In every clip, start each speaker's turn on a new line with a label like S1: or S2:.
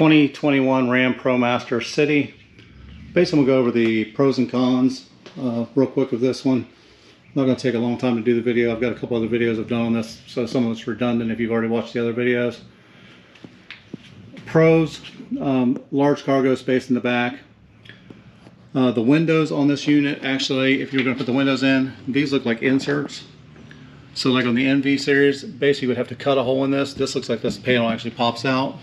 S1: 2021 Ram Promaster City. Basically, we'll go over the pros and cons real quick with this one. Not going to take a long time to do the video. I've got a couple other videos I've done on this, so some of it's redundant if you've already watched the other videos. Pros, large cargo space in the back. The windows on this unit, actually, if you're going to put the windows in, these look like inserts. So like on the NV series, basically you would have to cut a hole in this. This looks like this panel actually pops out.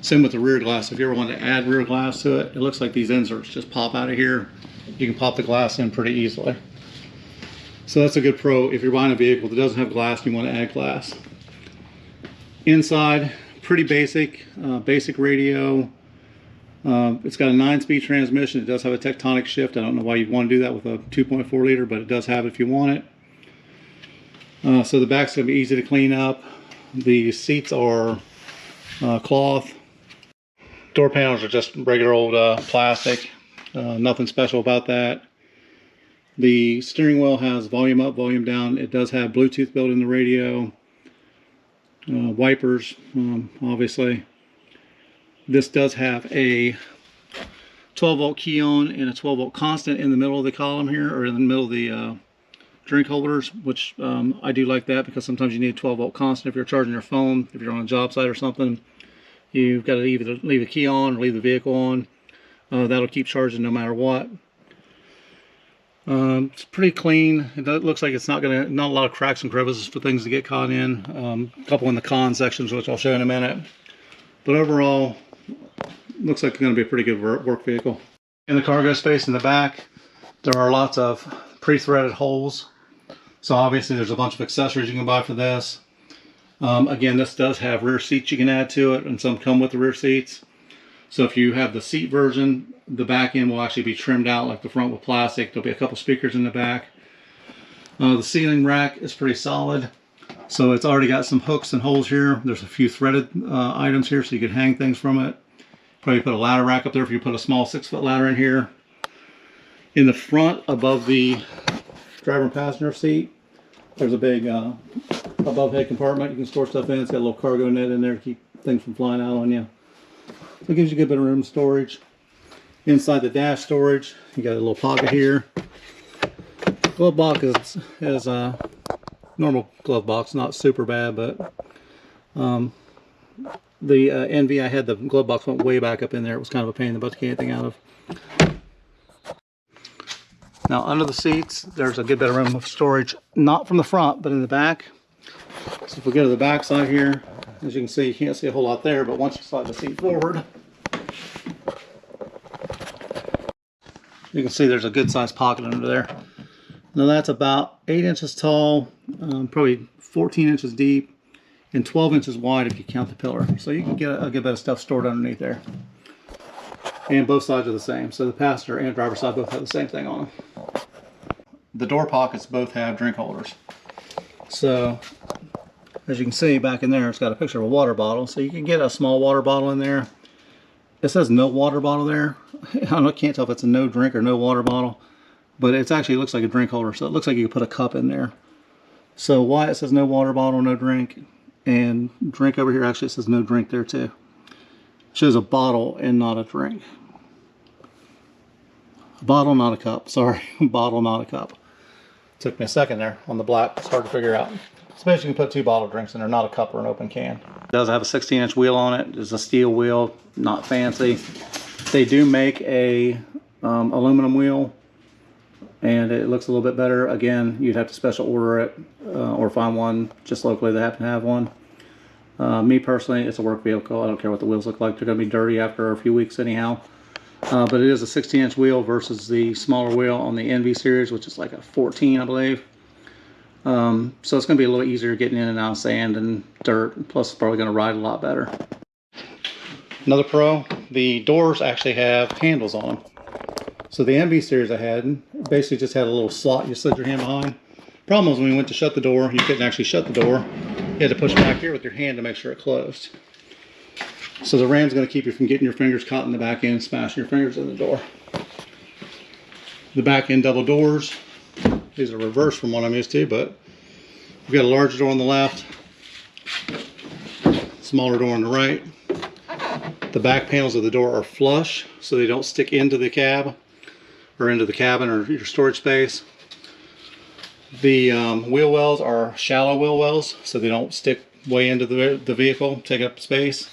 S1: Same with the rear glass. If you ever want to add rear glass to it, it looks like these inserts just pop out of here. You can pop the glass in pretty easily. So that's a good pro. If you're buying a vehicle that doesn't have glass, you want to add glass. Inside, pretty basic. Basic radio. It's got a 9-speed transmission. It does have a tectonic shift. I don't know why you'd want to do that with a 2.4 liter, but it does have it if you want it. So the back's going to be easy to clean up. The seats are cloth. Door panels are just regular old plastic. Nothing special about that. The steering wheel has volume up, volume down. It does have Bluetooth built in the radio. Wipers, obviously. This does have a 12-volt key on and a 12-volt constant in the middle of the column here, or in the middle of the drink holders, which I do like that because sometimes you need a 12-volt constant if you're charging your phone, if you're on a job site or something. You've got to either leave the key on or leave the vehicle on. That'll keep charging no matter what. It's pretty clean. It looks like it's not a lot of cracks and crevices for things to get caught in. A couple in the con sections, which I'll show in a minute. But overall, looks like it's going to be a pretty good work vehicle. In the cargo space in the back, there are lots of pre-threaded holes. So obviously there's a bunch of accessories you can buy for this. Again, this does have rear seats you can add to it, and some come with the rear seats. So if you have the seat version, the back end will actually be trimmed out like the front with plastic. There'll be a couple speakers in the back. The ceiling rack is pretty solid. So it's already got some hooks and holes here. There's a few threaded items here so you could hang things from it. Probably put a ladder rack up there if you put a small 6-foot ladder in here. In the front, above the driver and passenger seat, there's a big above head compartment you can store stuff in. It's got a little cargo net in there to keep things from flying out on you. So it gives you a good bit of room storage. Inside the dash storage, you got a little pocket here. Glove box is a normal glove box, not super bad, but the NV I had, the glove box went way back up in there. It was kind of a pain in the butt to get anything out of. Now under the seats, there's a good bit of room of storage, not from the front, but in the back. So if we go to the back side here, as you can see, you can't see a whole lot there, but once you slide the seat forward, you can see there's a good sized pocket under there. Now that's about 8 inches tall, probably 14 inches deep, and 12 inches wide if you count the pillar. So you can get a good bit of stuff stored underneath there. And both sides are the same. So the passenger and driver side both have the same thing on them. The door pockets both have drink holders. So as you can see back in there, it's got a picture of a water bottle. So you can get a small water bottle in there. It says no water bottle there. I can't tell if it's a no drink or no water bottle, but it actually looks like a drink holder. So it looks like you could put a cup in there. So why it says no water bottle, no drink, and drink over here, actually it says no drink there too. It shows a bottle and not a drink. A bottle, not a cup. Sorry, bottle, not a cup. Took me a second there on the black. It's hard to figure out. So basically you can put 2 bottle drinks in there, not a cup or an open can. It does have a 16-inch wheel on it. It's a steel wheel, not fancy. They do make a aluminum wheel, and it looks a little bit better. Again, you'd have to special order it or find one just locally that happen to have one. Me personally, it's a work vehicle. I don't care what the wheels look like. They're going to be dirty after a few weeks anyhow. But it is a 16-inch wheel versus the smaller wheel on the NV series, which is like a 14, I believe. So it's going to be a little easier getting in and out of sand and dirt. Plus, it's probably going to ride a lot better. Another pro, the doors actually have handles on them. So the NV series I had basically just had a little slot you slid your hand behind. Problem was when you went to shut the door, you couldn't actually shut the door. You had to push back here with your hand to make sure it closed. So the Ram's going to keep you from getting your fingers caught in the back end and smashing your fingers in the door. The back end double doors. These are reversed from what I'm used to, but we've got a larger door on the left, smaller door on the right. The back panels of the door are flush, so they don't stick into the cab or into the cabin or your storage space. The wheel wells are shallow wheel wells, so they don't stick way into the vehicle, take up space.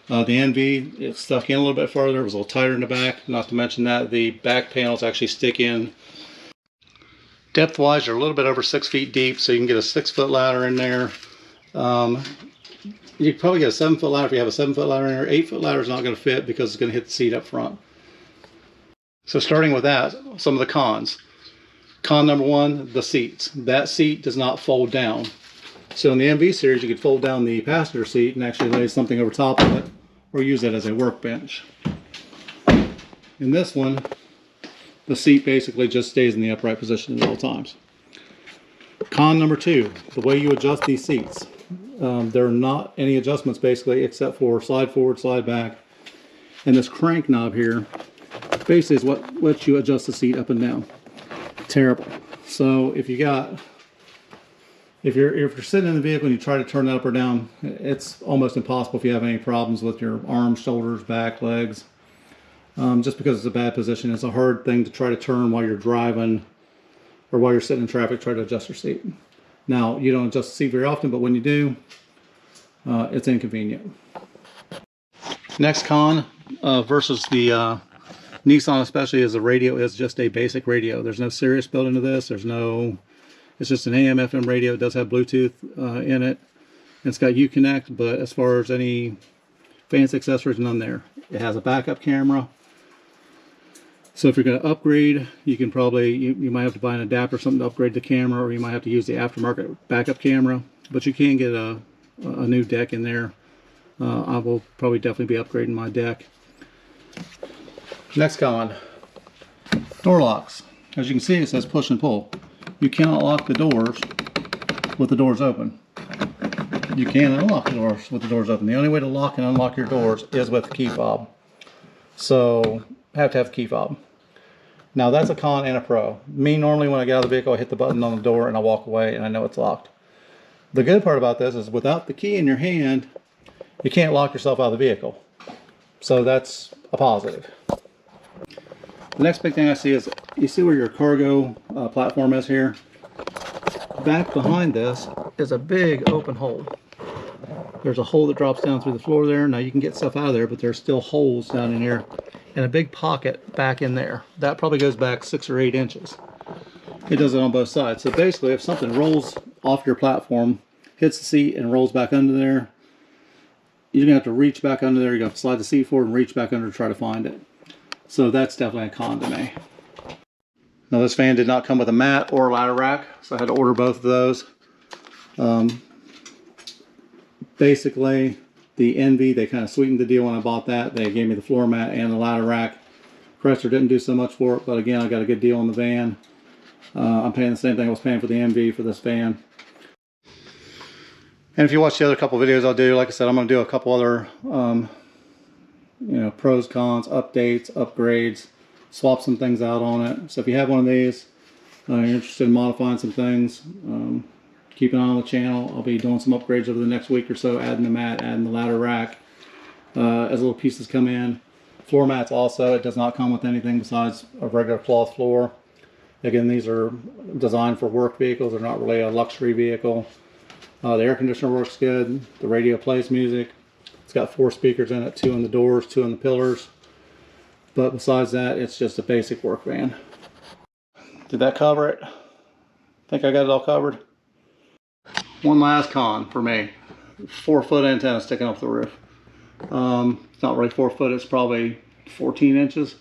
S1: The NV, it's stuck in a little bit further. It was a little tighter in the back. Not to mention that the back panels actually stick in. Depth-wise, you're a little bit over 6 feet deep, so you can get a 6-foot ladder in there. You can probably get a 7-foot ladder if you have a 7-foot ladder in there. 8-foot ladder is not going to fit because it's going to hit the seat up front. So starting with that, some of the cons. Con number one, the seats. That seat does not fold down. So in the NV series, you could fold down the passenger seat and actually lay something over top of it or use it as a workbench. In this one, the seat basically just stays in the upright position at all times. Con number two, the way you adjust these seats. There are not any adjustments basically except for slide forward, slide back. And this crank knob here basically is what lets you adjust the seat up and down. Terrible. So if you're sitting in the vehicle and you try to turn it up or down, it's almost impossible if you have any problems with your arms, shoulders, back, legs. Just because it's a bad position. It's a hard thing to try to turn while you're driving or while you're sitting in traffic, try to adjust your seat. Now, you don't adjust the seat very often, but when you do, it's inconvenient. Next con versus the Nissan especially is the radio is just a basic radio. There's no Sirius built into this. It's just an AM FM radio. It does have Bluetooth in it. It's got Uconnect, but as far as any fancy accessories, none there. It has a backup camera. So if you're going to upgrade, you can probably, you might have to buy an adapter or something to upgrade the camera, or you might have to use the aftermarket backup camera. But you can get a new deck in there. I will probably definitely be upgrading my deck. Next con, door locks. As you can see, it says push and pull. You cannot lock the doors with the doors open. You can unlock the doors with the doors open. The only way to lock and unlock your doors is with the key fob. So, have to have a key fob. Now that's a con and a pro. Me, normally when I get out of the vehicle, I hit the button on the door and I walk away and I know it's locked. The good part about this is without the key in your hand, you can't lock yourself out of the vehicle. So that's a positive. The next big thing I see is, you see where your cargo platform is here? Back behind this is a big open hole. There's a hole that drops down through the floor there. Now you can get stuff out of there, but there's still holes down in here and a big pocket back in there. That probably goes back 6 or 8 inches. It does it on both sides. So basically, if something rolls off your platform, hits the seat and rolls back under there, you're gonna have to reach back under there. You're gonna have to slide the seat forward and reach back under to try to find it. So that's definitely a con to me. Now this van did not come with a mat or a ladder rack, so I had to order both of those. Basically, the NV, they kind of sweetened the deal when I bought that. They gave me the floor mat and the ladder rack. Chrysler didn't do so much for it, but again, I got a good deal on the van. I'm paying the same thing I was paying for the NV for this van. And if you watch the other couple videos I'll do, like I said, I'm going to do a couple other pros, cons, updates, upgrades, swap some things out on it. So if you have one of these, you're interested in modifying some things, keep an eye on the channel. I'll be doing some upgrades over the next week or so, adding the mat, adding the ladder rack as little pieces come in. Floor mats also, it does not come with anything besides a regular cloth floor. Again, these are designed for work vehicles. They're not really a luxury vehicle. The air conditioner works good. The radio plays music. It's got 4 speakers in it, 2 in the doors, 2 in the pillars. But besides that, it's just a basic work van. Did that cover it? Think I got it all covered? One last con for me. 4-foot antenna sticking off the roof. It's not really 4 foot, it's probably 14 inches.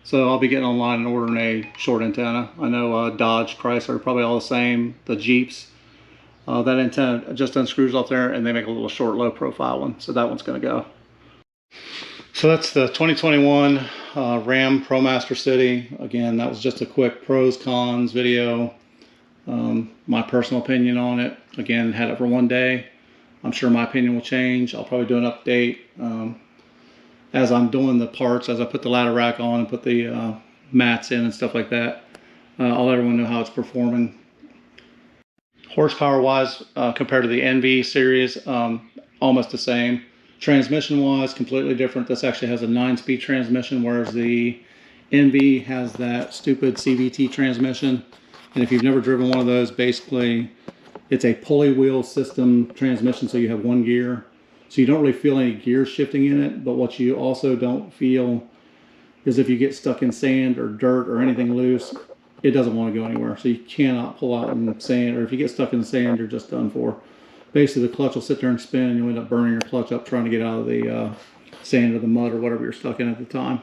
S1: So I'll be getting online and ordering a short antenna. I know Dodge, Chrysler, probably all the same. The Jeeps. That antenna just unscrews off there and they make a little short, low profile one. So that one's going to go. So that's the 2021 Ram Promaster City. Again, that was just a quick pros, cons video. My personal opinion on it. Again, had it for one day. I'm sure my opinion will change. I'll probably do an update as I'm doing the parts, as I put the ladder rack on and put the mats in and stuff like that. I'll let everyone know how it's performing. Horsepower wise, compared to the NV series, almost the same. Transmission wise, completely different. This actually has a 9-speed transmission, whereas the NV has that stupid CVT transmission. And if you've never driven one of those, basically it's a pulley wheel system transmission, so you have one gear. So you don't really feel any gear shifting in it, but what you also don't feel is if you get stuck in sand or dirt or anything loose, it doesn't want to go anywhere. So you cannot pull out in sand, or if you get stuck in sand, you're just done for. Basically, the clutch will sit there and spin, and you'll end up burning your clutch up trying to get out of the sand or the mud or whatever you're stuck in at the time.